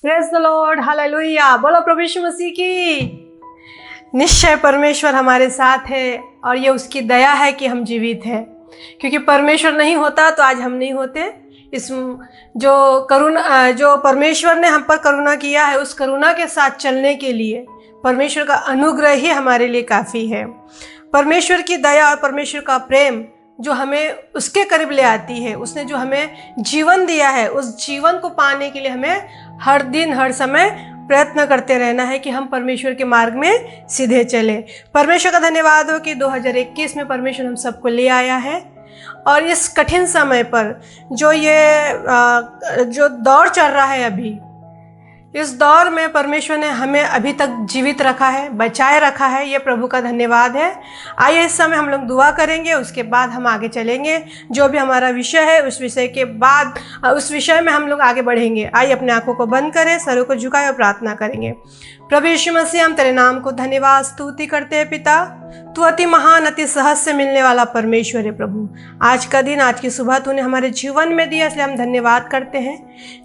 Praise the Lord, hallelujah. बोलो प्रभु यीशु मसीह की। निश्चय परमेश्वर हमारे साथ है और ये उसकी दया है कि हम जीवित हैं, क्योंकि परमेश्वर नहीं होता तो आज हम नहीं होते। इस जो परमेश्वर ने हम पर करुणा किया है, उस करुणा के साथ चलने के लिए परमेश्वर का अनुग्रह ही हमारे लिए काफ़ी है। परमेश्वर की दया और परमेश्वर का प्रेम जो हमें उसके करीब ले आती है, उसने जो हमें जीवन दिया है, उस जीवन को पाने के लिए हमें हर दिन हर समय प्रयत्न करते रहना है कि हम परमेश्वर के मार्ग में सीधे चले। परमेश्वर का धन्यवाद हो कि 2021 में परमेश्वर हम सबको ले आया है और इस कठिन समय पर जो दौर चल रहा है अभी, इस दौर में परमेश्वर ने हमें अभी तक जीवित रखा है, बचाए रखा है। ये प्रभु का धन्यवाद है। आइए इस समय हम लोग दुआ करेंगे, उसके बाद हम आगे चलेंगे। जो भी हमारा विषय है उस विषय के बाद उस विषय में हम लोग आगे बढ़ेंगे। आइए अपने आंखों को बंद करें, सरों को झुकाएं और प्रार्थना करेंगे। प्रभु यीशु मसीह, हम तेरे नाम को धन्यवाद स्तुति करते हैं। पिता, तू अति महान, अति सहज से मिलने वाला परमेश्वर है। प्रभु, आज का दिन, आज की सुबह तूने हमारे जीवन में दिया, इसलिए हम धन्यवाद करते हैं।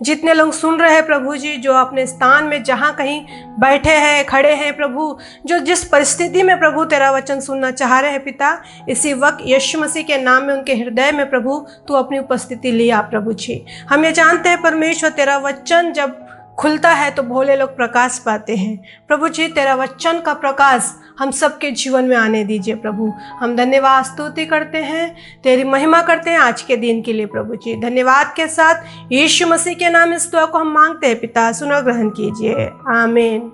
जितने लोग सुन रहे हैं प्रभु जी, जो अपने स्थान में जहाँ कहीं बैठे हैं, खड़े हैं प्रभु, जो जिस परिस्थिति में प्रभु तेरा वचन सुनना चाह रहे हैं पिता, इसी वक्त यीशु मसीह के नाम में उनके हृदय में प्रभु तू अपनी उपस्थिति लिया। प्रभु जी, हम ये जानते हैं परमेश्वर, तेरा वचन जब खुलता है तो भोले लोग प्रकाश पाते हैं। प्रभु जी, तेरा वचन का प्रकाश हम सबके जीवन में आने दीजिए। प्रभु, हम धन्यवाद स्तुति करते हैं, तेरी महिमा करते हैं आज के दिन के लिए। प्रभु जी, धन्यवाद के साथ यीशु मसीह के नाम इस दुआ को हम मांगते हैं पिता, सुनो ग्रहण कीजिए, आमीन।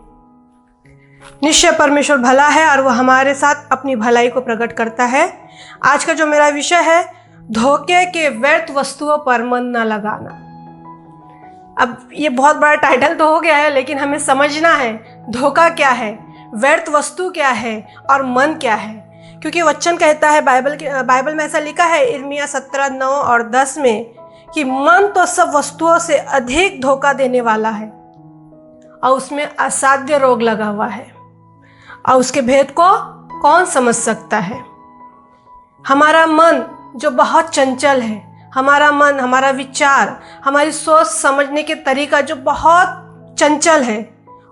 निश्चय परमेश्वर भला है और वह हमारे साथ अपनी भलाई को प्रकट करता है। आज का जो मेरा विषय है, धोखे के व्यर्थ वस्तुओं पर मन न लगाना। अब ये बहुत बड़ा टाइटल तो हो गया है, लेकिन हमें समझना है धोखा क्या है, व्यर्थ वस्तु क्या है और मन क्या है। क्योंकि वचन कहता है, बाइबल में ऐसा लिखा है इर्मिया 17:9 और 10 में कि मन तो सब वस्तुओं से अधिक धोखा देने वाला है और उसमें असाध्य रोग लगा हुआ है और उसके भेद को कौन समझ सकता है। हमारा मन जो बहुत चंचल है, हमारा मन, हमारा विचार, हमारी सोच समझने के तरीका जो बहुत चंचल है,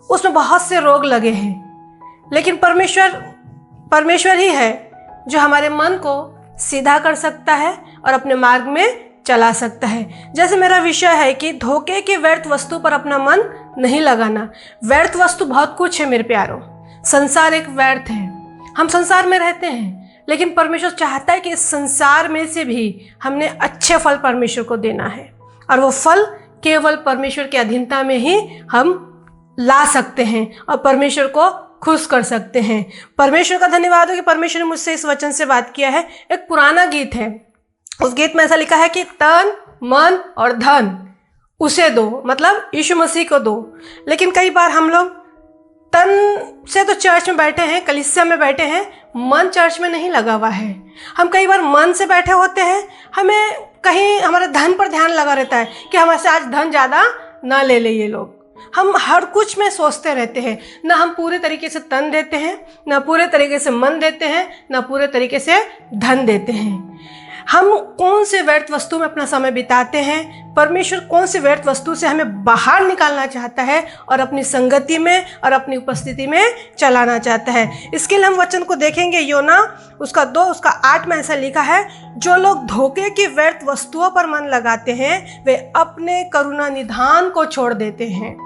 उसमें बहुत से रोग लगे हैं। लेकिन परमेश्वर ही है जो हमारे मन को सीधा कर सकता है और अपने मार्ग में चला सकता है। जैसे मेरा विषय है कि धोखे की व्यर्थ वस्तु पर अपना मन नहीं लगाना। व्यर्थ वस्तु बहुत कुछ है मेरे प्यारों। संसार एक व्यर्थ है। हम संसार में रहते हैं, लेकिन परमेश्वर चाहता है कि इस संसार में से भी हमने अच्छे फल परमेश्वर को देना है और वो फल केवल परमेश्वर की अधीनता में ही हम ला सकते हैं और परमेश्वर को खुश कर सकते हैं। परमेश्वर का धन्यवाद हो कि परमेश्वर ने मुझसे इस वचन से बात किया है। एक पुराना गीत है, उस गीत में ऐसा लिखा है कि तन, मन और धन उसे दो, मतलब यीशु मसीह को दो। लेकिन कई बार हम लोग तन से तो चर्च में बैठे हैं, कलीसिया में बैठे हैं, मन चर्च में नहीं लगा हुआ है। हम कई बार मन से बैठे होते हैं, हमें कहीं हमारे धन पर ध्यान लगा रहता है कि हमसे आज धन ज़्यादा ना ले ले ये लोग। हम हर कुछ में सोचते रहते हैं, ना हम पूरे तरीके से तन देते हैं, ना पूरे तरीके से मन देते हैं, ना पूरे तरीके से धन देते हैं। हम कौन से व्यर्थ वस्तु में अपना समय बिताते हैं, परमेश्वर कौन से व्यर्थ वस्तु से हमें बाहर निकालना चाहता है और अपनी संगति में और अपनी उपस्थिति में चलाना चाहता है। इसके लिए हम वचन को देखेंगे। योना उसका 2 उसका 8 में ऐसा लिखा है, जो लोग धोखे की व्यर्थ वस्तुओं पर मन लगाते हैं वे अपने करुणा निधान को छोड़ देते हैं।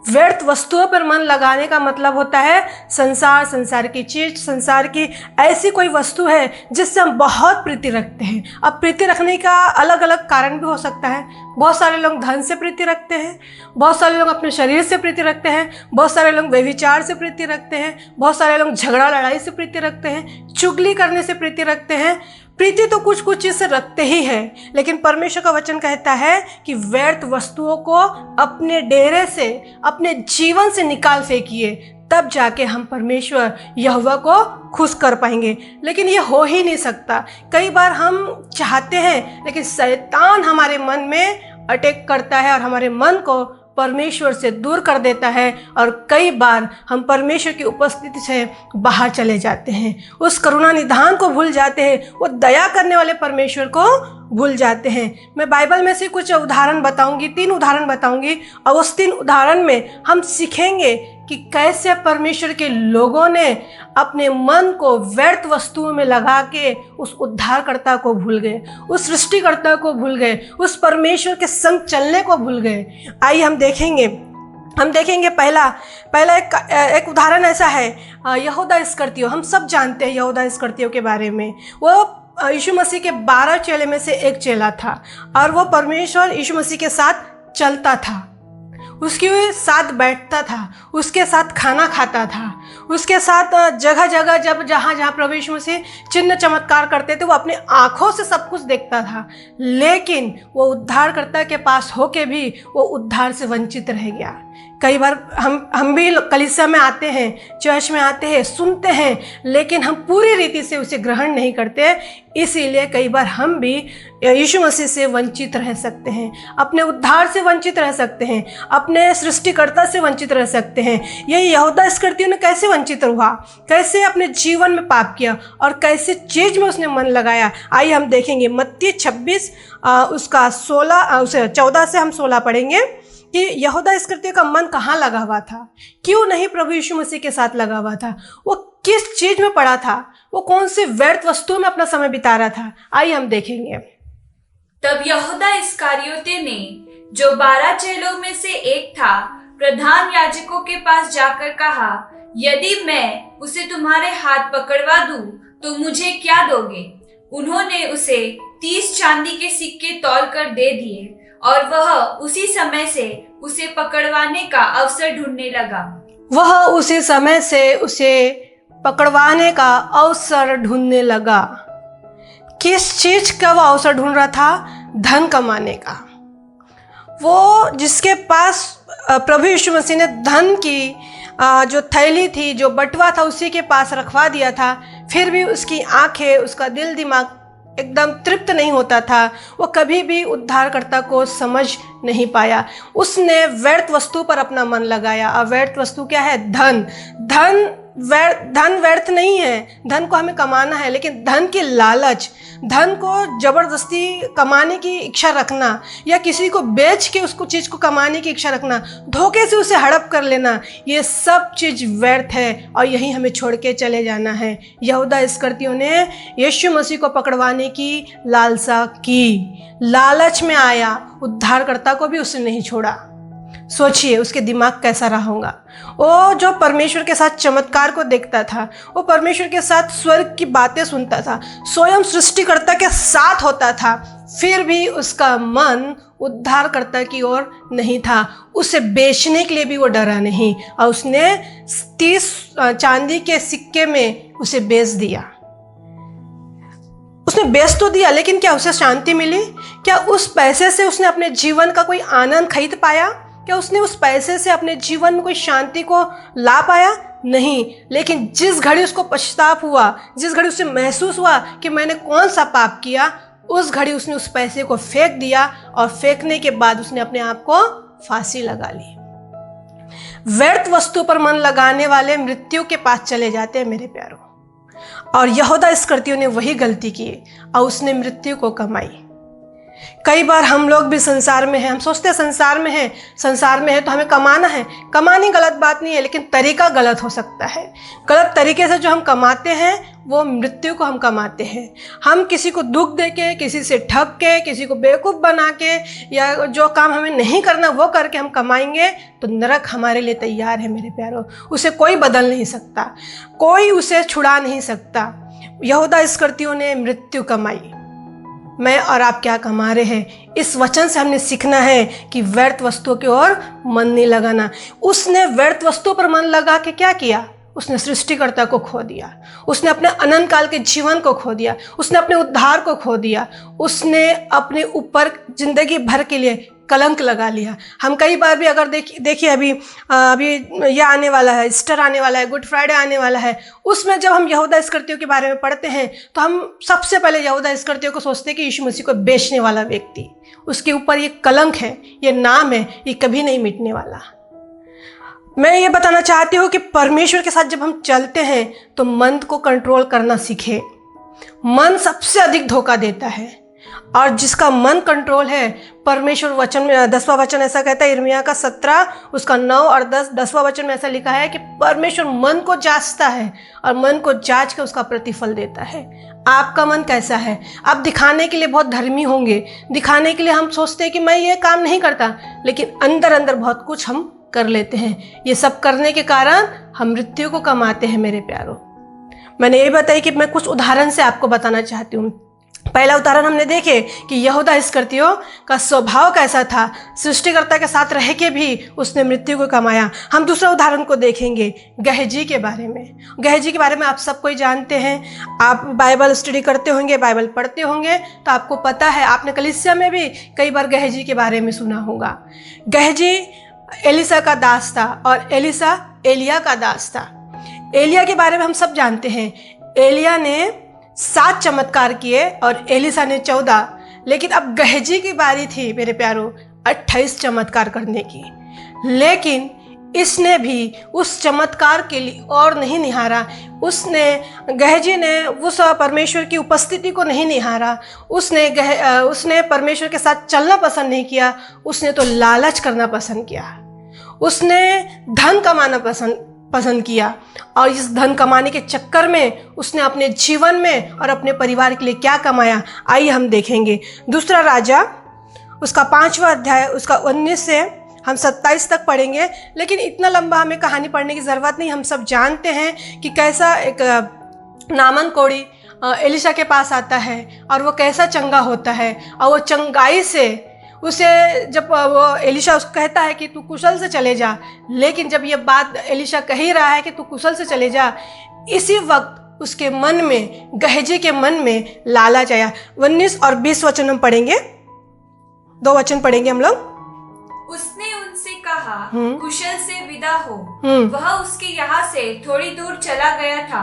व्यर्थ वस्तुओं पर मन लगाने का मतलब होता है संसार, संसार की चीज, संसार की ऐसी कोई वस्तु है जिससे हम बहुत प्रीति रखते हैं। अब प्रीति रखने का अलग अलग कारण भी हो सकता है। बहुत सारे लोग धन से प्रीति रखते हैं, बहुत सारे लोग अपने शरीर से प्रीति रखते हैं, बहुत सारे लोग व्यभिचार से प्रीति रखते हैं, बहुत सारे लोग झगड़ा लड़ाई से प्रीति रखते हैं, चुगली करने से प्रीति रखते हैं। प्रीति तो कुछ कुछ चीज़ से रखते ही है, लेकिन परमेश्वर का वचन कहता है कि व्यर्थ वस्तुओं को अपने डेरे से, अपने जीवन से निकाल फेंकिए, तब जाके हम परमेश्वर यहोवा को खुश कर पाएंगे। लेकिन ये हो ही नहीं सकता। कई बार हम चाहते हैं, लेकिन शैतान हमारे मन में अटैक करता है और हमारे मन को परमेश्वर से दूर कर देता है और कई बार हम परमेश्वर की उपस्थिति से बाहर चले जाते हैं, उस करुणा निधान को भूल जाते हैं, वो दया करने वाले परमेश्वर को भूल जाते हैं। मैं बाइबल में से कुछ उदाहरण बताऊंगी, 3 उदाहरण बताऊंगी, और उस 3 उदाहरण में हम सीखेंगे कि कैसे परमेश्वर के लोगों ने अपने मन को व्यर्थ वस्तुओं में लगा के उस उद्धारकर्ता को भूल गए, उस सृष्टिकर्ता को भूल गए, उस परमेश्वर के संग चलने को भूल गए। आइए हम देखेंगे पहला एक उदाहरण ऐसा है, यहूदा इस्करियोती। हम सब जानते हैं यहूदा इस्करियोती के बारे में। वो यीशु मसीह के 12 चेले में से एक चेला था, और वो परमेश्वर यीशु मसीह के साथ चलता था, उसके साथ बैठता था, उसके साथ खाना खाता था, उसके साथ जगह जगह जहाँ प्रभु यीशु मसीह चिन्ह चमत्कार करते थे वो अपनी आँखों से सब कुछ देखता था। लेकिन वो उद्धारकर्ता के पास होके भी वो उद्धार से वंचित रह गया। कई बार हम भी कलीसिया में आते हैं, चर्च में आते हैं, सुनते हैं, लेकिन हम पूरी रीति से उसे ग्रहण नहीं करते। इसीलिए कई बार हम भी यीशु मसीह से वंचित रह सकते हैं, अपने उद्धार से वंचित रह सकते हैं, अपने सृष्टिकर्ता से वंचित रह सकते हैं। यही यहूदा इस्करियोती ने कैसे वंचित हुआ, कैसे अपने जीवन में पाप किया और कैसे चीज में उसने मन लगाया। आइए हम देखेंगे मत्ती 26 उसका 14 से हम 16 पढ़ेंगे कि यहूदा इस्करियोती का मन कहाँ लगा हुआ था, क्यों नहीं प्रभु यीशु मसीह के साथ लगा हुआ था, वो किस चीज में पड़ा था, वो कौन सी व्यर्थ वस्तुओं में अपना समय बिता रहा था। आइए हम देखेंगे। तब यहूदा इस्करियोती ने, जो 12 चेलों में से एक था, प्रधान याजकों के पास जाकर कहा, यदि मैं उसे तुम्हारे हाथ पकड़वा दूं तो मुझे क्या दोगे? उन्होंने उसे 30 चांदी के सिक्के तौल कर दे दिए, और वह उसी समय से उसे पकड़वाने का अवसर ढूंढने लगा। किस चीज का वो अवसर ढूंढ रहा था? धन कमाने का। वो जिसके पास प्रभु यीशु मसीह ने धन की जो थैली थी, जो बटुआ था, उसी के पास रखवा दिया था, फिर भी उसकी आंखें, उसका दिल दिमाग एकदम तृप्त नहीं होता था। वो कभी भी उद्धारकर्ता को समझ नहीं पाया। उसने व्यर्थ वस्तु पर अपना मन लगाया। और व्यर्थ वस्तु क्या है? धन व्यर्थ नहीं है, धन को हमें कमाना है, लेकिन धन की लालच, धन को जबरदस्ती कमाने की इच्छा रखना, या किसी को बेच के उसको चीज़ को कमाने की इच्छा रखना, धोखे से उसे हड़प कर लेना, ये सब चीज़ व्यर्थ है और यही हमें छोड़ के चले जाना है। यहूदा इस्करियोती ने यीशु मसीह को पकड़वाने की लालसा की, लालच में आया, उद्धारकर्ता को भी उसने नहीं छोड़ा। सोचिए उसके दिमाग कैसा रहा होगा। वो जो परमेश्वर के साथ चमत्कार को देखता था, वो परमेश्वर के साथ स्वर्ग की बातें सुनता था, स्वयं सृष्टिकर्ता के साथ होता था, फिर भी उसका मन उद्धारकर्ता की ओर नहीं था। उसे बेचने के लिए भी वो डरा नहीं, और उसने 30 चांदी के सिक्के में उसे बेच दिया। उसने बेच तो दिया, लेकिन क्या उसे शांति मिली? क्या उस पैसे से उसने अपने जीवन का कोई आनंद खरीद पाया? क्या उसने उस पैसे से अपने जीवन में कोई शांति को ला पाया? नहीं। लेकिन जिस घड़ी उसको पछतावा हुआ, जिस घड़ी उसे महसूस हुआ कि मैंने कौन सा पाप किया, उस घड़ी उसने उस पैसे को फेंक दिया, और फेंकने के बाद उसने अपने आप को फांसी लगा ली। व्यर्थ वस्तु पर मन लगाने वाले मृत्यु के पास चले जाते हैं मेरे प्यारों। और यहूदा इस्करियोती ने वही गलती की और उसने मृत्यु को कमाई। कई बार हम लोग भी संसार में हैं, हम सोचते हैं संसार में है तो हमें कमाना है। कमानी गलत बात नहीं है, लेकिन तरीका गलत हो सकता है। गलत तरीके से जो हम कमाते हैं वो मृत्यु को हम कमाते हैं। हम किसी को दुख दे के, किसी से ठग के, किसी को बेवकूफ़ बना के, या जो काम हमें नहीं करना वो करके हम कमाएंगे तो नरक हमारे लिए तैयार है मेरे प्यारों। उसे कोई बदल नहीं सकता, कोई उसे छुड़ा नहीं सकता। यहूदा इस्करियोती ने मृत्यु कमाई। मैं और आप क्या कमा रहे हैं? इस वचन से हमने सीखना है कि व्यर्थ वस्तुओं की ओर मन नहीं लगाना। उसने व्यर्थ वस्तुओं पर मन लगा के क्या किया? उसने सृष्टिकर्ता को खो दिया, उसने अपने अनंत काल के जीवन को खो दिया, उसने अपने उद्धार को खो दिया, उसने अपने ऊपर जिंदगी भर के लिए कलंक लगा लिया। हम कई बार भी अगर देखिए अभी यह आने वाला है, ईस्टर आने वाला है, गुड फ्राइडे आने वाला है, उसमें जब हम यहूदा इस्करियोती के बारे में पढ़ते हैं तो हम सबसे पहले यहूदा इस्करियोती को सोचते हैं कि यीशु मसीह को बेचने वाला व्यक्ति, उसके ऊपर ये कलंक है, ये नाम है, ये कभी नहीं मिटने वाला। मैं ये बताना चाहती हूँ कि परमेश्वर के साथ जब हम चलते हैं तो मन को कंट्रोल करना सीखें। मन सबसे अधिक धोखा देता है, और जिसका मन कंट्रोल है, परमेश्वर वचन में 10वां वचन ऐसा कहता है, यिर्मयाह का 17 उसका 9 और 10वां वचन में ऐसा लिखा है कि परमेश्वर मन को जांचता है और मन को जांच के उसका प्रतिफल देता है। आपका मन कैसा है? आप दिखाने के लिए बहुत धर्मी होंगे, दिखाने के लिए हम सोचते हैं कि मैं ये काम नहीं करता, लेकिन अंदर अंदर बहुत कुछ हम कर लेते हैं। ये सब करने के कारण हम मृत्यु को कमाते हैं। मेरे प्यारों, मैंने ये बताया कि मैं कुछ उदाहरण से आपको बताना चाहती हूँ। पहला उदाहरण हमने देखे कि यहूदा इस्करियोती का स्वभाव कैसा था, सृष्टिकर्ता के साथ रह के भी उसने मृत्यु को कमाया। हम दूसरा उदाहरण को देखेंगे गहजी के बारे में। गहजी के बारे में आप सब कोई जानते हैं, आप बाइबल स्टडी करते होंगे, बाइबल पढ़ते होंगे, तो आपको पता है, आपने कलीसिया में भी कई बार गहजी के बारे में सुना होगा। गहजी एलिसा का दास था और एलिसा एलिया का दास था। एलिया के बारे में हम सब जानते हैं, एलिया ने 7 चमत्कार किए और एलिसा ने 14, लेकिन अब गहजी की बारी थी मेरे प्यारों 28 चमत्कार करने की। लेकिन इसने भी उस चमत्कार के लिए और नहीं निहारा, गहजी ने उस परमेश्वर की उपस्थिति को नहीं निहारा, उसने परमेश्वर के साथ चलना पसंद नहीं किया, उसने तो लालच करना पसंद किया, उसने धन कमाना पसंद किया और इस धन कमाने के चक्कर में उसने अपने जीवन में और अपने परिवार के लिए क्या कमाया, आइए हम देखेंगे। दूसरा राजा उसका 5वां अध्याय उसका 19 से हम 27 तक पढ़ेंगे, लेकिन इतना लंबा हमें कहानी पढ़ने की ज़रूरत नहीं। हम सब जानते हैं कि कैसा एक नामन कोढ़ी एलिशा के पास आता है और वो कैसा चंगा होता है, और वो चंगाई से उसे जब वो एलिशा उसको कहता है कि तू कुशल से चले जा, लेकिन जब ये बात एलिशा कह ही रहा है कि तू कुशल से चले जा, इसी वक्त उसके मन में, गहजी के मन में लालच आया। 19 और 20 वचन हम पढ़ेंगे, 2 वचन पढ़ेंगे हम लोग। उसने उनसे कहा, कुशल से विदा हो। वह उसके यहाँ से थोड़ी दूर चला गया था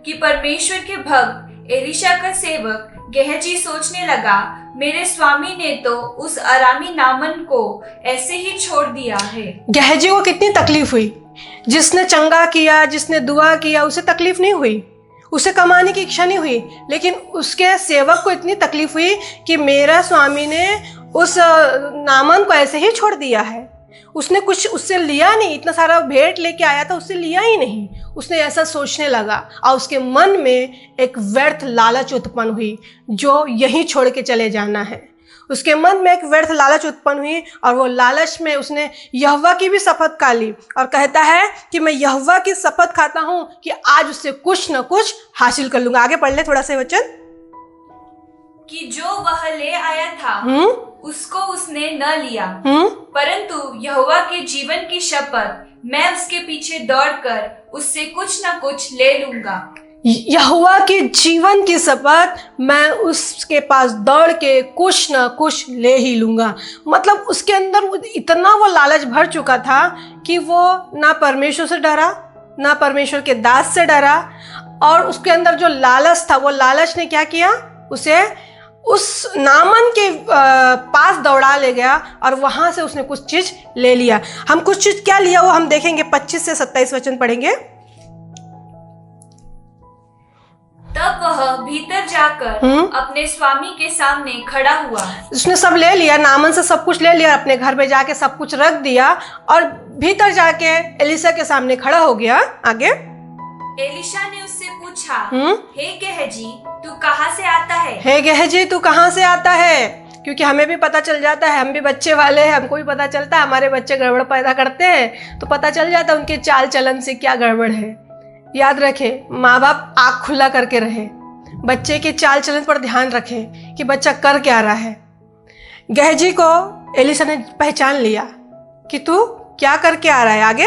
कि परमेश्वर के भक्त एलिशा का सेवक गहजी सोचने लगा, मेरे स्वामी ने तो उस अरामी नामन को ऐसे ही छोड़ दिया है। गहजी को कितनी तकलीफ हुई, जिसने चंगा किया, जिसने दुआ किया, उसे तकलीफ नहीं हुई, उसे कमाने की इच्छा नहीं हुई, लेकिन उसके सेवक को इतनी तकलीफ हुई कि मेरा स्वामी ने उस नामन को ऐसे ही छोड़ दिया है। उसने कुछ उससे लिया नहीं, इतना सारा भेंट लेके आया था, उससे लिया ही नहीं। उसने ऐसा सोचने लगा और उसके मन में एक व्यर्थ लालच उत्पन्न हुई, जो यहीं छोड़ के चले जाना है। उसके मन में एक व्यर्थ लालच उत्पन्न हुई और वो लालच में उसने यहोवा की भी शपथ खा ली और कहता है कि मैं यहोवा की शपथ खाता हूँ कि आज उससे कुछ न कुछ हासिल कर लूंगा। आगे पढ़ ले थोड़ा सा वचन। कि जो वह ले आया था उसको उसने न लिया, परंतु यहोवा के जीवन की शपथ मैं उसके पीछे दौड़कर उससे कुछ न कुछ ले लूंगा। यहोवा के जीवन की शपथ मैं उसके पास दौड़ के कुछ न कुछ ले ही लूंगा। मतलब उसके अंदर इतना वो लालच भर चुका था कि वो ना परमेश्वर से डरा, ना परमेश्वर के दास से डरा, और उसके अंदर जो लालच था, वो लालच ने क्या किया, उसे उस नामन के पास दौड़ा ले गया और वहां से उसने कुछ चीज ले लिया। हम कुछ चीज क्या लिया वो हम देखेंगे। 25 से 27 वचन पढ़ेंगे। तब वह भीतर जाकर अपने स्वामी के सामने खड़ा हुआ। उसने सब ले लिया, नामन से सब कुछ ले लिया, अपने घर में जाके सब कुछ रख दिया और भीतर जाके एलिशा के सामने खड़ा हो गया। आगे एलिशा ने उससे पूछा, हे गहजी तू कहाँ से आता है? हे गहजी तू कहाँ से आता है? क्योंकि हमें भी पता चल जाता है, हम भी बच्चे वाले हैं, हमको भी पता चलता है, हमारे बच्चे गड़बड़ पैदा करते हैं तो पता चल जाता है उनके चाल चलन से क्या गड़बड़ है। याद रखे, माँ बाप आँख खुला करके रहे, बच्चे के चाल चलन पर ध्यान रखे कि बच्चा कर क्या रहा है। गहजी को एलिशा ने पहचान लिया कि तू क्या करके आ रहा है। आगे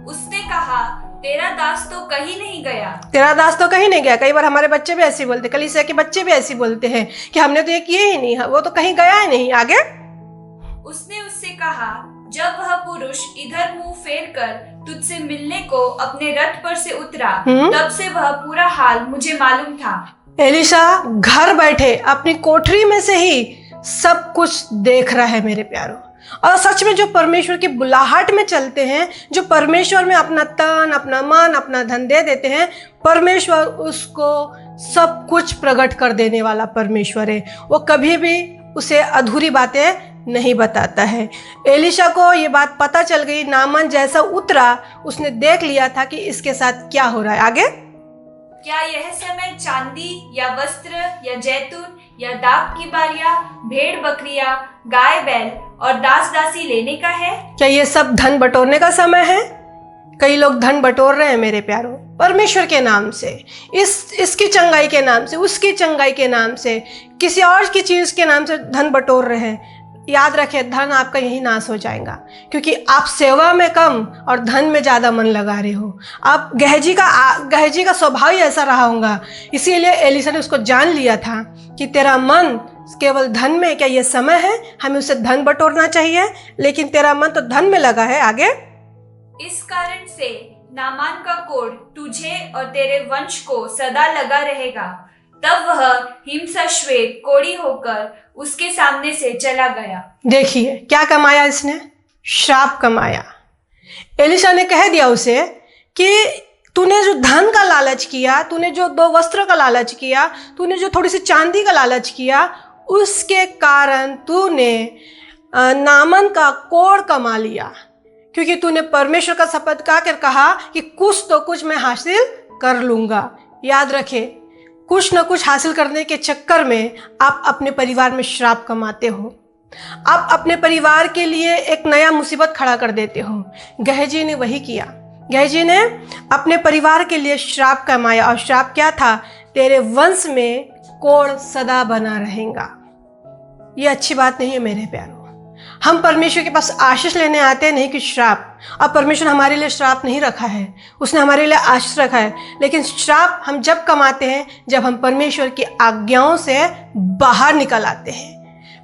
उसने कहा, तेरा दास तो कहीं नहीं गया। तेरा दास तो कहीं नहीं गया। कई बार हमारे बच्चे भी ऐसे बोलते, कलीसिया के बच्चे भी ऐसे बोलते हैं कि हमने तो ये किए ही नहीं, वो तो कहीं गया ही नहीं। आगे उसने उससे कहा, जब वह पुरुष इधर मुंह फेर कर तुझसे मिलने को अपने रथ पर से उतरा, तब से वह पूरा हाल मुझे मालूम था। एलिशा घर बैठे अपनी कोठरी में से ही सब कुछ देख रहा है मेरे प्यारों। और सच में जो परमेश्वर की बुलाहट में चलते हैं, जो परमेश्वर में अपना तन, अपना मन, अपना धन दे देते हैं, परमेश्वर उसको सब कुछ प्रकट कर देने वाला परमेश्वर है। वो कभी भी उसे अधूरी बातें नहीं बताता है। एलिशा को ये बात पता चल गई, नामान जैसा उतरा उसने देख लिया था कि इसके साथ क्या हो रहा है। आगे, क्या यह समय चांदी या वस्त्र या जैतून या दाख की बारियां, भेड़ बकरियां, गाय बैल और दास दासी लेने का है? क्या ये सब धन बटोरने का समय है? कई लोग धन बटोर रहे हैं मेरे प्यारों, परमेश्वर के नाम से, इसकी चंगाई के नाम से, उसकी चंगाई के नाम से, किसी और की चीज के नाम से धन बटोर रहे हैं। याद रखें, धन आपका यही नाश हो जाएगा, क्योंकि आप सेवा में कम और धन में ज़्यादा मन लगा रहे हो। आप गहजी का स्वभाव ही ऐसा रहा होगा। इसीलिए एलिशा ने उसको जान लिया था कि तेरा मन केवल धन में, क्या ये समय है हमें उसे धन बटोरना चाहिए, लेकिन तेरा मन तो धन में लगा है। आगे, इस कारण से नामान का कोढ़ तुझे और तेरे वंश को सदा लगा रहेगा। तब वह हिमसा श्वेत कोढ़ी होकर उसके सामने से चला गया। देखिए क्या कमाया इसने, श्राप कमाया। एलिशा ने कह दिया उसे कि तूने जो धन का लालच किया, तूने जो 2 वस्त्र का लालच किया, तूने जो थोड़ी सी चांदी का लालच किया, उसके कारण तूने नामान का कोढ़ कमा लिया, क्योंकि तूने परमेश्वर का शपथ खा कर कहा कि कुछ तो कुछ मैं हासिल कर लूंगा। याद रखे, कुछ न कुछ हासिल करने के चक्कर में आप अपने परिवार में श्राप कमाते हो। आप अपने परिवार के लिए एक नया मुसीबत खड़ा कर देते हो। गहजी ने वही किया। गहजी ने अपने परिवार के लिए श्राप कमाया, और श्राप क्या था? तेरे वंश में कोढ़ सदा बना रहेगा। ये अच्छी बात नहीं है मेरे प्यारों। हम परमेश्वर के पास आशीष लेने आते हैं, नहीं कि श्राप। अब परमेश्वर हमारे लिए श्राप नहीं रखा है, उसने हमारे लिए आशीष रखा है। लेकिन श्राप हम जब कमाते हैं जब हम परमेश्वर की आज्ञाओं से बाहर निकल आते हैं,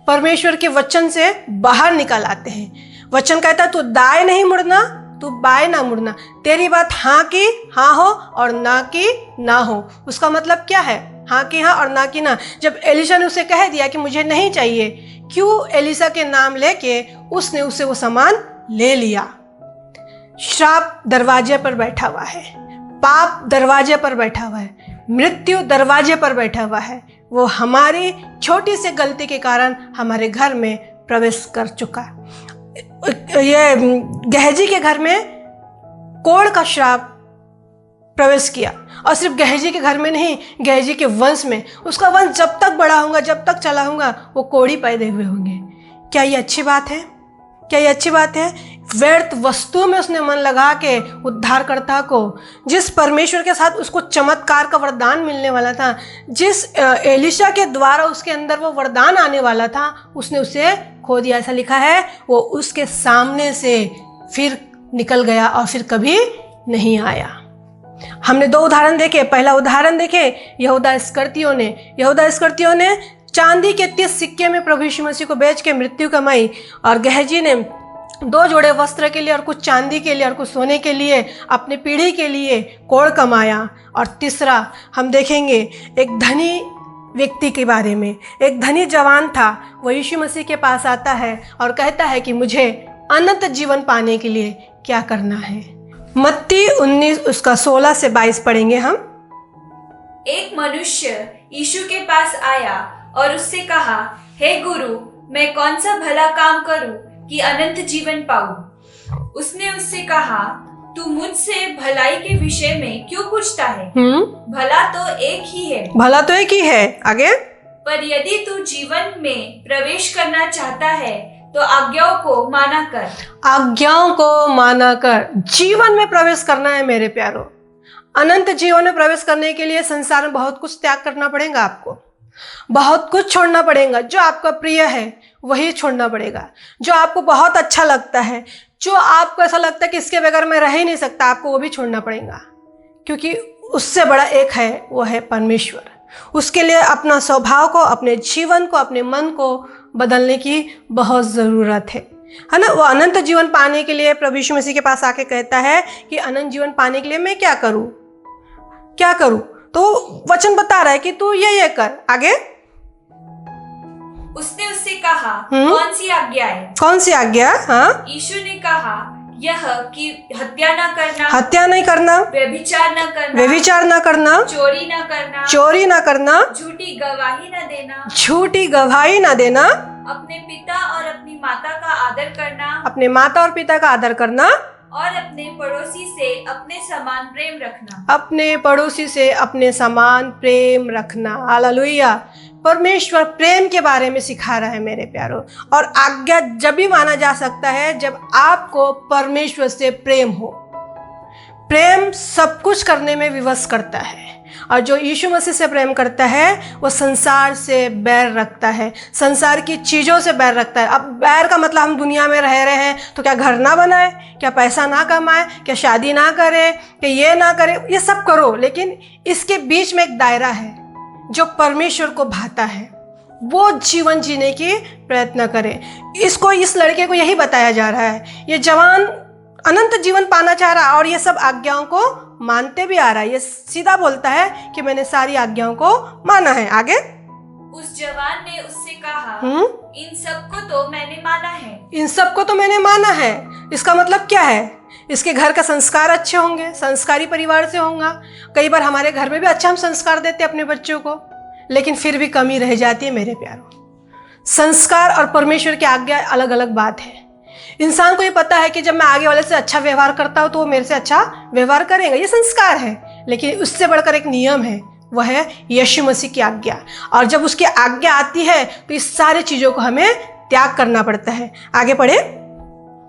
परमेश्वर के वचन से बाहर निकल आते हैं। वचन कहता है तू दाएं नहीं मुड़ना, तू बाएं ना मुड़ना, तेरी बात हाँ की हाँ हो और ना की ना हो। उसका मतलब क्या है? हाँ की हाँ और ना की ना। जब एलिशा ने उसे कह दिया कि मुझे नहीं चाहिए, क्यों? एलिशा के नाम लेके उसने उससे वो सामान ले लिया। श्राप दरवाजे पर बैठा हुआ है, पाप दरवाजे पर बैठा हुआ है, मृत्यु दरवाजे पर बैठा हुआ है। वो हमारी छोटी सी गलती के कारण हमारे घर में प्रवेश कर चुका। ये गहजी के घर में कोढ़ का श्राप प्रवेश किया, और सिर्फ गहजी के घर में नहीं, गहजी के वंश में। उसका वंश जब तक बड़ा होगा, जब तक चला होगा, वो कोढ़ी पैदा हुए होंगे। क्या ये अच्छी बात है? क्या ये अच्छी बात है? व्यर्थ वस्तुओं में उसने मन लगा के उद्धारकर्ता को, जिस परमेश्वर के साथ उसको चमत्कार का वरदान मिलने वाला था, जिस एलिशा के द्वारा उसके अंदर वो वरदान आने वाला था, उसने उसे खो दिया। ऐसा लिखा है, वो उसके सामने से फिर निकल गया और फिर कभी नहीं आया। हमने 2 उदाहरण देखे। पहला उदाहरण देखे यहूदा इस्करियोती ने चांदी के 30 सिक्के में प्रभु यीशु मसीह को बेच के मृत्यु कमाई, और गहजी ने 2 जोड़े वस्त्र के लिए और कुछ चांदी के लिए और कुछ सोने के लिए अपनी पीढ़ी के लिए कोढ़ कमाया। और तीसरा हम देखेंगे एक धनी व्यक्ति के बारे में। एक धनी जवान था, वो यीशु मसीह के पास आता है और कहता है कि मुझे अनंत जीवन पाने के लिए क्या करना है। मत्ती 19 उसका 16 से 22 पढ़ेंगे हम। एक मनुष्य यीशु के पास आया और उससे कहा, हे गुरु, मैं कौन सा भला काम करूं कि अनंत जीवन पाऊं? उसने उससे कहा, तू मुझसे भलाई के विषय में क्यों पूछता है? भला तो एक ही है। आगे, पर यदि तू जीवन में प्रवेश करना चाहता है तो आज्ञाओं को माना कर। जीवन में प्रवेश करना है मेरे प्यारों। अनंत जीवन में प्रवेश करने के लिए संसार में बहुत कुछ त्याग करना पड़ेगा, आपको बहुत कुछ छोड़ना पड़ेगा। जो आपका प्रिय है वही छोड़ना पड़ेगा, जो आपको बहुत अच्छा लगता है, जो आपको ऐसा लगता है कि इसके बगैर मैं रह ही नहीं सकता, आपको वो भी छोड़ना पड़ेगा, क्योंकि उससे बड़ा एक है, वो है परमेश्वर। उसके लिए अपना स्वभाव को, अपने जीवन को, अपने मन को बदलने की बहुत ज़रूरत है ना। वो अनंत जीवन पाने के लिए प्रभु यीशु मसीह के पास आके कहता है कि अनंत जीवन पाने के लिए मैं क्या करूं? तो वचन बता रहा है कि तू ये कर। आगे, उसने उससे कहा, कौन सी आज्ञा है? कौन सी आज्ञा? हाँ, यीशु ने कहा, यह कि हत्या न करना, हत्या नहीं करना, व्यभिचार न करना, व्यभिचार न करना, चोरी न करना, चोरी न करना, झूठी गवाही न देना, झूठी गवाही न देना, अपने पिता और अपनी माता का आदर करना, अपने माता और पिता का आदर करना, और अपने पड़ोसी से अपने समान प्रेम रखना। अपने पड़ोसी से अपने समान प्रेम रखना। हालेलुया। परमेश्वर प्रेम के बारे में सिखा रहा है मेरे प्यारों। और आज्ञा जब भी माना जा सकता है जब आपको परमेश्वर से प्रेम हो। प्रेम सब कुछ करने में विवश करता है, और जो यीशु मसीह से प्रेम करता है वो संसार से बैर रखता है, संसार की चीज़ों से बैर रखता है। अब बैर का मतलब हम दुनिया में रह रहे हैं तो क्या घर ना बनाए, क्या पैसा ना कमाए, क्या शादी ना करे, कि ये ना करे, ये सब करो, लेकिन इसके बीच में एक दायरा है जो परमेश्वर को भाता है, वो जीवन जीने की प्रयत्न करें। इसको, इस लड़के को यही बताया जा रहा है। ये जवान अनंत जीवन पाना चाह रहा है और ये सब आज्ञाओं को मानते भी आ रहा है। ये सीधा बोलता है कि मैंने सारी आज्ञाओं को माना है। आगे उस जवान ने उससे कहा, इन सबको तो मैंने माना है। इन सबको तो मैंने माना है। इसका मतलब क्या है? इसके घर का संस्कार अच्छे होंगे, संस्कारी परिवार से होगा। कई बार हमारे घर में भी अच्छा हम संस्कार देते हैं अपने बच्चों को, लेकिन फिर भी कमी रह जाती है मेरे प्यारों। संस्कार और परमेश्वर की आज्ञा अलग अलग बात है। इंसान को ये पता है कि जब मैं आगे वाले से अच्छा व्यवहार करता हूँ तो वो मेरे से अच्छा व्यवहार करेगा, ये संस्कार है। लेकिन उससे बढ़कर एक नियम है, वह है यीशु मसीह की आज्ञा। और जब उसकी आज्ञा आती है तो इस सारी चीज़ों को हमें त्याग करना पड़ता है। आगे पढ़े।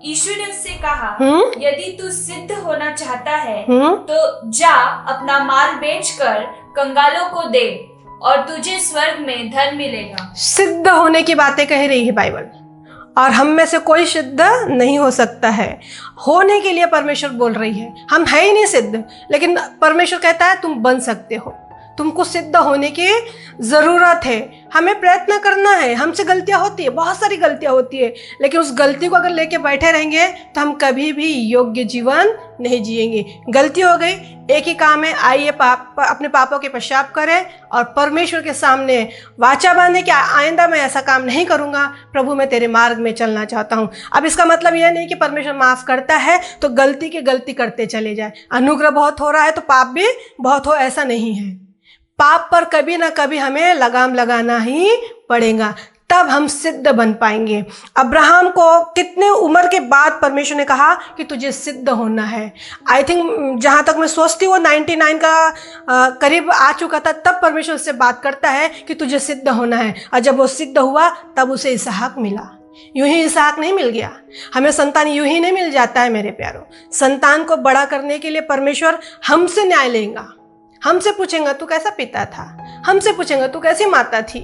यीशु ने उससे कहा, यदि तू सिद्ध होना चाहता है तो जा, अपना माल बेचकर कंगालों को दे और तुझे स्वर्ग में धन मिलेगा। सिद्ध होने की बातें कह रही है बाइबल, और हम में से कोई सिद्ध नहीं हो सकता है। होने के लिए परमेश्वर बोल रही है। हम है ही नहीं सिद्ध, लेकिन परमेश्वर कहता है तुम बन सकते हो। तुमको सिद्ध होने की ज़रूरत है, हमें प्रयत्न करना है। हमसे गलतियां होती है, बहुत सारी गलतियां होती है, लेकिन उस गलती को अगर लेके बैठे रहेंगे तो हम कभी भी योग्य जीवन नहीं जिएंगे। गलती हो गई, एक ही काम है, आइए अपने पापों के पश्चाताप करें और परमेश्वर के सामने वाचा बांधे कि आइंदा मैं ऐसा काम नहीं करूँगा, प्रभु मैं तेरे मार्ग में चलना चाहता हूँ। अब इसका मतलब यह नहीं कि परमेश्वर माफ़ करता है तो गलती करते चले जाए। अनुग्रह बहुत हो रहा है तो पाप भी बहुत हो, ऐसा नहीं है। पाप पर कभी ना कभी हमें लगाम लगाना ही पड़ेगा, तब हम सिद्ध बन पाएंगे। अब्राहम को कितने उम्र के बाद परमेश्वर ने कहा कि तुझे सिद्ध होना है। आई थिंक जहाँ तक मैं सोचती हूँ 99 का करीब आ चुका था, तब परमेश्वर उससे बात करता है कि तुझे सिद्ध होना है। और जब वो सिद्ध हुआ तब उसे इसहाक मिला। यूं ही इसहाक नहीं मिल गया, हमें संतान यूं ही नहीं मिल जाता है मेरे प्यारों। संतान को बड़ा करने के लिए परमेश्वर हमसे न्याय लेगा। हमसे पूछेगा तू कैसा पिता था, हमसे पूछेगा तू कैसी माता थी,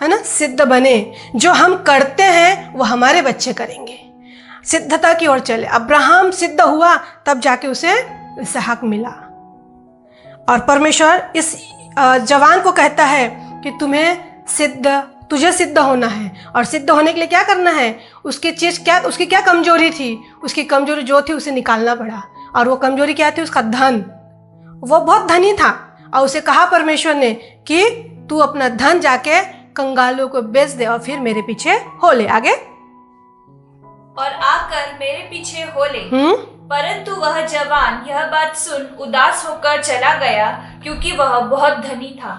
है ना। सिद्ध बने, जो हम करते हैं वो हमारे बच्चे करेंगे। सिद्धता की ओर चले। अब्राहम सिद्ध हुआ तब जाके उसे इसहाक मिला। और परमेश्वर इस जवान को कहता है कि तुझे सिद्ध होना है। और सिद्ध होने के लिए क्या करना है? उसकी क्या कमजोरी थी? उसकी कमजोरी जो थी उसे निकालना पड़ा। और वो कमजोरी क्या थी? उसका धन। वो बहुत धनी था और उसे कहा परमेश्वर ने कि तू अपना धन जाके कंगालों को बेच दे और फिर मेरे पीछे हो ले। आगे, और आकर मेरे पीछे हो ले। परंतु वह जवान यह बात सुन उदास होकर चला गया, क्योंकि वह बहुत धनी था।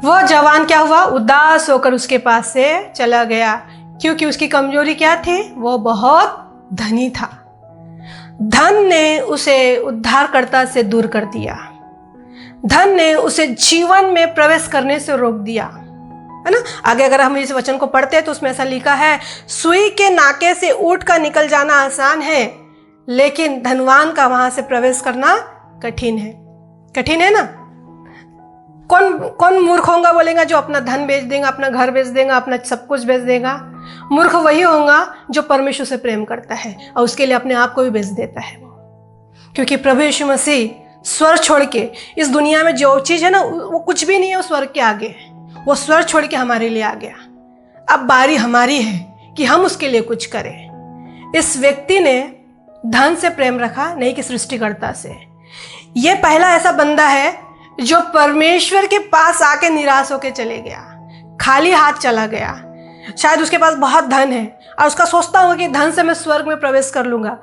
वह जवान क्या हुआ? उदास होकर उसके पास से चला गया, क्योंकि उसकी कमजोरी क्या थी? वो बहुत धनी था। धन ने उसे उद्धारकर्ता से दूर कर दिया। धन ने उसे जीवन में प्रवेश करने से रोक दिया, है ना। आगे अगर हम इस वचन को पढ़ते हैं तो उसमें ऐसा लिखा है, सुई के नाके से ऊँट का निकल जाना आसान है, लेकिन धनवान का वहां से प्रवेश करना कठिन है। कठिन है ना। कौन मूर्ख होगा बोलेगा जो अपना धन बेच देगा, अपना घर बेच देगा, अपना सब कुछ बेच देगा। मूर्ख वही होगा जो परमेश्वर से प्रेम करता है और उसके लिए अपने आप को भी बेच देता है। क्योंकि प्रभु यीशु मसीह स्वर्ग छोड़ के, इस दुनिया में जो चीज़ है ना वो कुछ भी नहीं है, वो स्वर्ग के आगे है। वो स्वर्ग छोड़ के हमारे लिए आ गया। अब बारी हमारी है कि हम उसके लिए कुछ करें। इस व्यक्ति ने धन से प्रेम रखा, नहीं कि सृष्टिकर्ता से। ये पहला ऐसा बंदा है जो परमेश्वर के पास आके निराश होकर चले गया। खाली हाथ चला गया। शायद उसके पास बहुत धन है और उसका सोचता होगा कि धन से मैं स्वर्ग में प्रवेश कर लूँगा।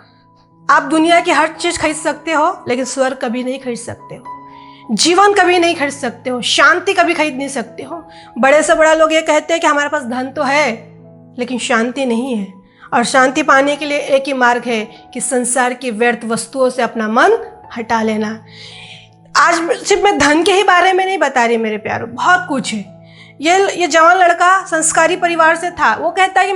आप दुनिया की हर चीज़ खरीद सकते हो, लेकिन स्वर्ग कभी नहीं खरीद सकते हो। जीवन कभी नहीं खरीद सकते हो, शांति कभी खरीद नहीं सकते हो। बड़े से बड़ा लोग ये कहते हैं कि हमारे पास धन तो है, लेकिन शांति नहीं है। और शांति पाने के लिए एक ही मार्ग है कि संसार की व्यर्थ वस्तुओं से अपना मन हटा लेना। आज सिर्फ मैं धन के ही बारे में नहीं बता रही मेरे प्यारों, बहुत कुछ है। ये जवान लड़का संस्कारी परिवार से था। वो कहता है कि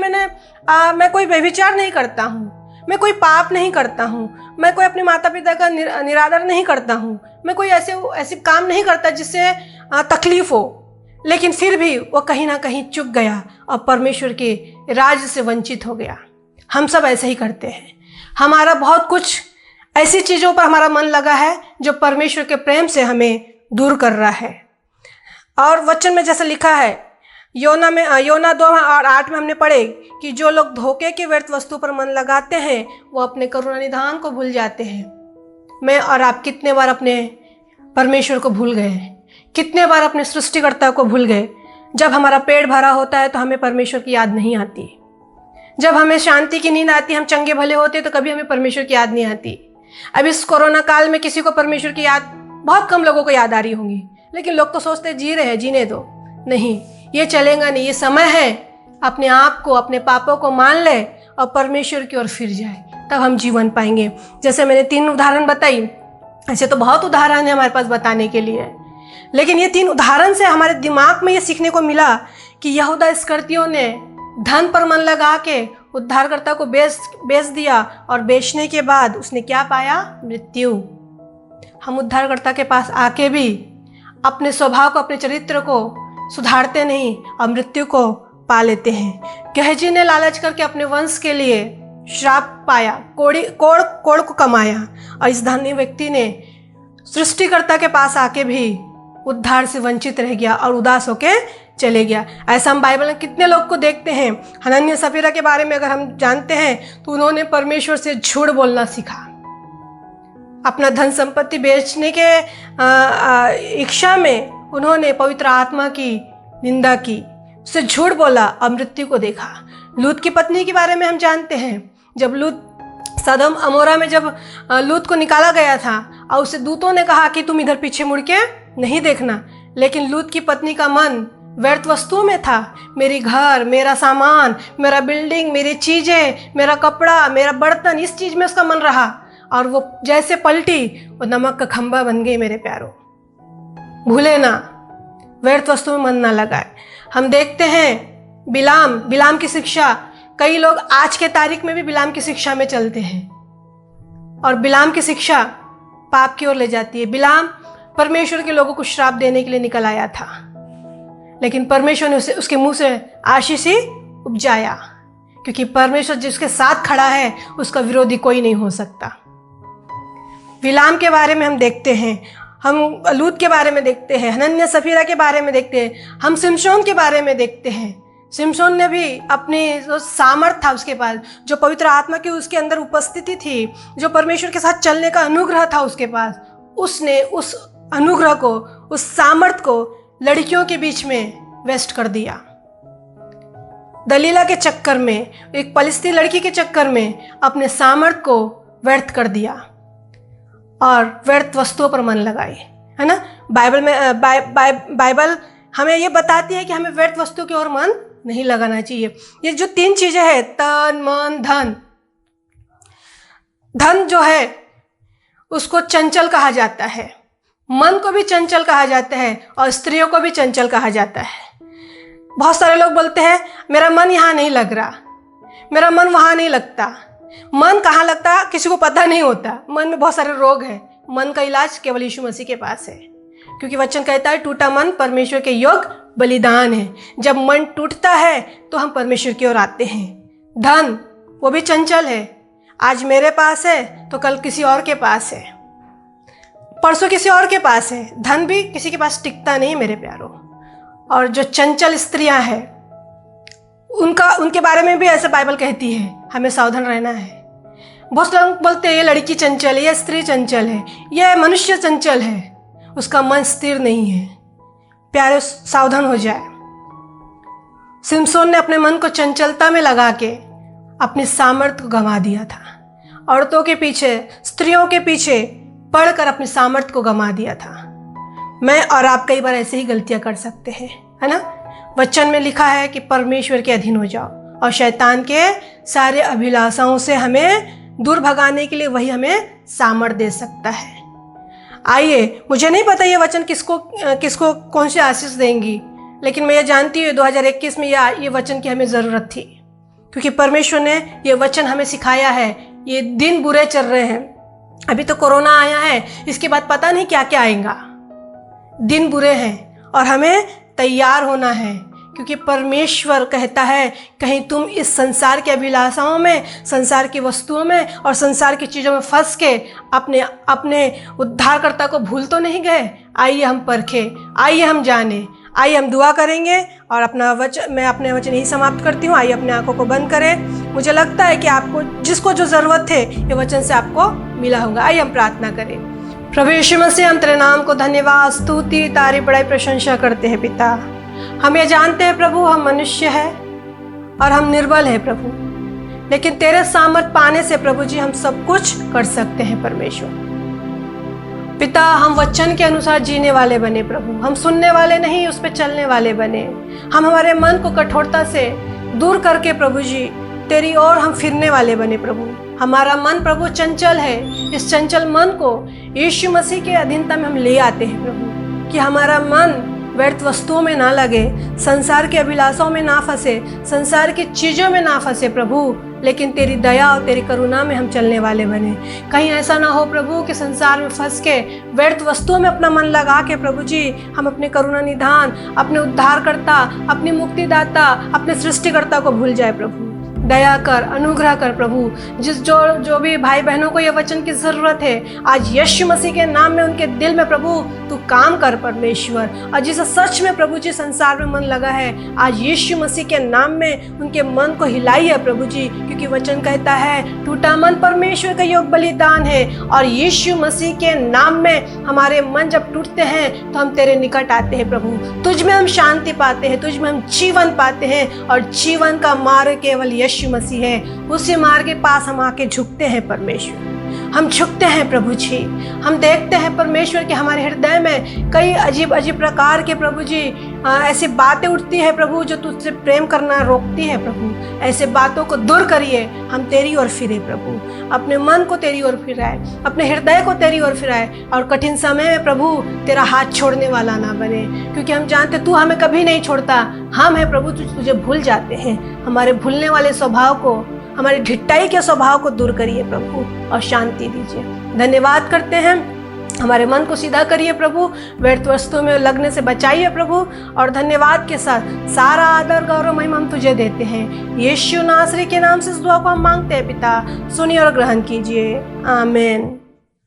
मैं कोई व्यभिचार नहीं करता हूँ, मैं कोई पाप नहीं करता हूँ, मैं कोई अपने माता पिता का निरादर नहीं करता हूँ, मैं कोई ऐसे काम नहीं करता जिससे तकलीफ हो। लेकिन फिर भी वो कहीं ना कहीं चूक गया और परमेश्वर के राज से वंचित हो गया। हम सब ऐसे ही करते हैं। हमारा बहुत कुछ ऐसी चीज़ों पर हमारा मन लगा है जो परमेश्वर के प्रेम से हमें दूर कर रहा है। और वचन में जैसा लिखा है, योना 2:8 में हमने पढ़े कि जो लोग धोखे की व्यर्थ वस्तु पर मन लगाते हैं वो अपने करुणा निधान को भूल जाते हैं। मैं और आप कितने बार अपने परमेश्वर को भूल गए, कितने बार अपने सृष्टिकर्ता को भूल गए। जब हमारा पेट भरा होता है तो हमें परमेश्वर की याद नहीं आती। जब हमें शांति की नींद आती, हम चंगे भले होते तो कभी हमें परमेश्वर की याद नहीं आती। अब इस कोरोना काल में किसी को परमेश्वर की याद, बहुत कम लोगों को याद आ रही होंगी, लेकिन लोग तो सोचते जी रहे हैं, जीने दो। नहीं, ये चलेगा नहीं। ये समय है अपने आप को, अपने पापों को मान ले और परमेश्वर की ओर फिर जाए, तब हम जीवन पाएंगे। जैसे मैंने 3 उदाहरण बताई, ऐसे तो बहुत उदाहरण है हमारे पास बताने के लिए, लेकिन ये 3 उदाहरण से हमारे दिमाग में ये सीखने को मिला कि यहूदा इस्करियोती ने धन पर मन लगा के उद्धारकर्ता को बेच दिया और बेचने के बाद उसने क्या पाया? मृत्यु। हम उद्धारकर्ता के पास आके भी अपने स्वभाव को, अपने चरित्र को सुधारते नहीं और मृत्यु को पा लेते हैं। गेहजी ने लालच करके अपने वंश के लिए श्राप पाया, कोड़ को कमाया, और इस धनी व्यक्ति ने सृष्टिकर्ता के पास आके भी उद्धार से वंचित रह गया और उदास होके चले गया। ऐसा हम बाइबल में कितने लोग को देखते हैं। हनन्याह सफीरा के बारे में अगर हम जानते हैं तो उन्होंने परमेश्वर से झूठ बोलना सीखा। अपना धन संपत्ति बेचने के इच्छा में उन्होंने पवित्र आत्मा की निंदा की, उससे झूठ बोला और मृत्यु को देखा। लूत की पत्नी के बारे में हम जानते हैं, जब लूत सदम अमोरा में जब लूत को निकाला गया था और उसे दूतों ने कहा कि तुम इधर पीछे मुड़ के नहीं देखना, लेकिन लूत की पत्नी का मन व्यर्थ वस्तुओं में था। मेरी घर, मेरा सामान, मेरा बिल्डिंग, मेरी चीज़ें, मेरा कपड़ा, मेरा बर्तन, इस चीज़ में उसका मन रहा और वो जैसे पलटी वो नमक का खंभा बन गई। मेरे प्यारों, भूले ना, व्यर्थ वस्तु में मन ना लगाए। हम देखते हैं बिलाम की शिक्षा, कई लोग आज के तारीख में भी बिलाम की शिक्षा में चलते हैं और बिलाम की शिक्षा पाप की ओर ले जाती है। बिलाम परमेश्वर के लोगों को श्राप देने के लिए निकल आया था, लेकिन परमेश्वर ने उसके मुंह से आशीष ही उपजाया, क्योंकि परमेश्वर जिसके साथ खड़ा है उसका विरोधी कोई नहीं हो सकता। बिलाम के बारे में हम देखते हैं, हम लूत के बारे में देखते हैं, हनन्याह सफीरा के बारे में देखते हैं, हम शिमशोन के बारे में देखते हैं। शिमशोन ने भी अपनी जो सामर्थ था उसके पास, जो पवित्र आत्मा की उसके अंदर उपस्थिति थी, जो परमेश्वर के साथ चलने का अनुग्रह था उसके पास, उसने उस अनुग्रह को, उस सामर्थ को लड़कियों के बीच में वेस्ट कर दिया। दलीला के चक्कर में, एक फलिस्ती लड़की के चक्कर में अपने सामर्थ को व्यर्थ कर दिया और व्यर्थ वस्तुओं पर मन लगाए, है ना। बाइबल में बाइबल हमें ये बताती है कि हमें व्यर्थ वस्तु की ओर मन नहीं लगाना चाहिए। ये जो 3 चीजें हैं, तन, मन, धन। धन जो है उसको चंचल कहा जाता है, मन को भी चंचल कहा जाता है और स्त्रियों को भी चंचल कहा जाता है। बहुत सारे लोग बोलते हैं मेरा मन यहाँ नहीं लग रहा, मेरा मन वहाँ नहीं लगता। मन कहाँ लगता किसी को पता नहीं होता। मन में बहुत सारे रोग हैं। मन का इलाज केवल यीशु मसीह के पास है, क्योंकि वचन कहता है टूटा मन परमेश्वर के योग्य बलिदान है। जब मन टूटता है तो हम परमेश्वर की ओर आते हैं। धन वो भी चंचल है, आज मेरे पास है तो कल किसी और के पास है, परसों किसी और के पास है। धन भी किसी के पास टिकता नहीं मेरे प्यारों। और जो चंचल स्त्रियां हैं उनके बारे में भी ऐसा बाइबल कहती है, हमें सावधान रहना है। बहुत लोग बोलते हैं ये लड़की चंचल है, ये स्त्री चंचल है, ये मनुष्य चंचल है, उसका मन स्थिर नहीं है। प्यारे, सावधान हो जाए। सिमसोन ने अपने मन को चंचलता में लगा के अपनी सामर्थ्य को गंवा दिया था। औरतों के पीछे, स्त्रियों के पीछे पढ़कर अपनी सामर्थ्य को गंवा दिया था। मैं और आप कई बार ऐसे ही गलतियां कर सकते हैं, है ना। वचन में लिखा है कि परमेश्वर के अधीन हो जाओ और शैतान के सारे अभिलाषाओं से हमें दूर भगाने के लिए वही हमें सामर्थ्य दे सकता है। आइए, मुझे नहीं पता ये वचन किसको कौन सी आशीष देंगी, लेकिन मैं ये जानती हूँ 2021 में ये वचन की हमें ज़रूरत थी, क्योंकि परमेश्वर ने ये वचन हमें सिखाया है। ये दिन बुरे चल रहे हैं, अभी तो कोरोना आया है, इसके बाद पता नहीं क्या क्या आएगा। दिन बुरे हैं और हमें तैयार होना है, क्योंकि परमेश्वर कहता है कहीं तुम इस संसार की अभिलाषाओं में, संसार की वस्तुओं में और संसार की चीज़ों में फंस के अपने उद्धारकर्ता को भूल तो नहीं गए। आइए हम परखें, आइए हम जानें, आइए हम दुआ करेंगे और मैं अपने वचन यही समाप्त करती हूँ। आइए अपने आंखों को बंद करें। मुझे लगता है कि आपको जिसको जो ज़रूरत है ये वचन से आपको मिला होगा। आइए हम प्रार्थना करें। प्रभु यीशु मसीह, हम तेरे नाम को धन्यवाद, स्तुति, तारीफ, बड़ाई, प्रशंसा करते हैं पिता। हम ये जानते हैं प्रभु हम मनुष्य हैं और हम निर्बल हैं प्रभु, लेकिन तेरे सामर्थ पाने से प्रभु जी हम सब कुछ कर सकते हैं। परमेश्वर पिता, हम वचन के अनुसार जीने वाले बने प्रभु, हम सुनने वाले नहीं, उस पर चलने वाले बने। हम हमारे मन को कठोरता से दूर करके प्रभु जी तेरी ओर हम फिरने वाले बने प्रभु। हमारा मन प्रभु चंचल है, इस चंचल मन को यीशु मसीह के अधीनता में हम ले आते हैं प्रभु, कि हमारा मन व्यर्थ वस्तुओं में ना लगे, संसार के अभिलाषाओं में ना फंसे, संसार की चीज़ों में ना फंसे प्रभु, लेकिन तेरी दया और तेरी करुणा में हम चलने वाले बने। कहीं ऐसा ना हो प्रभु कि संसार में फंस के व्यर्थ वस्तुओं में अपना मन लगा के प्रभु जी हम अपने करुणा निधान, अपने उद्धारकर्ता, अपनी मुक्तिदाता, अपने सृष्टिकर्ता को भूल जाए प्रभु। दया कर, अनुग्रह कर प्रभु। जो भी भाई बहनों को ये वचन की ज़रूरत है, आज यीशु मसीह के नाम में उनके दिल में प्रभु तू काम कर परमेश्वर। और जिसे सच में प्रभु जी संसार में मन लगा है, आज यीशु मसीह के नाम में उनके मन को हिलाइए प्रभु जी, क्योंकि वचन कहता है टूटा मन परमेश्वर का योग बलिदान है। और यीशु मसीह के नाम में हमारे मन जब टूटते हैं तो हम तेरे निकट आते हैं प्रभु, तुझ में हम शांति पाते हैं, तुझ में हम जीवन पाते हैं। और जीवन का मार्ग केवल यीशु मसीह है, उसी मार्ग के पास हम आके झुकते हैं परमेश्वर। हम झुकते हैं प्रभु जी, हम देखते हैं परमेश्वर कि हमारे हृदय में कई अजीब अजीब प्रकार के प्रभु जी ऐसी बातें उठती है प्रभु जो तुझसे प्रेम करना रोकती है प्रभु। ऐसे बातों को दूर करिए, हम तेरी ओर फिरे प्रभु, अपने मन को तेरी ओर फिराए, अपने हृदय को तेरी ओर फिराए। और कठिन समय में प्रभु तेरा हाथ छोड़ने वाला ना बने, क्योंकि हम जानते तू हमें कभी नहीं छोड़ता। हम है प्रभु तुझे भूल जाते हैं। हमारे भूलने वाले स्वभाव को, हमारी ढिठाई के स्वभाव को दूर करिए प्रभु और शांति दीजिए। धन्यवाद करते हैं, हमारे मन को सीधा करिए प्रभु, व्यर्थ वस्तुओं में लगने से बचाइए प्रभु। और धन्यवाद के साथ सारा आदर गौरव महिमा हम तुझे देते हैं। यीशु नासरी के नाम से इस दुआ को हम मांगते हैं पिता, सुनिए और ग्रहण कीजिए। आमीन।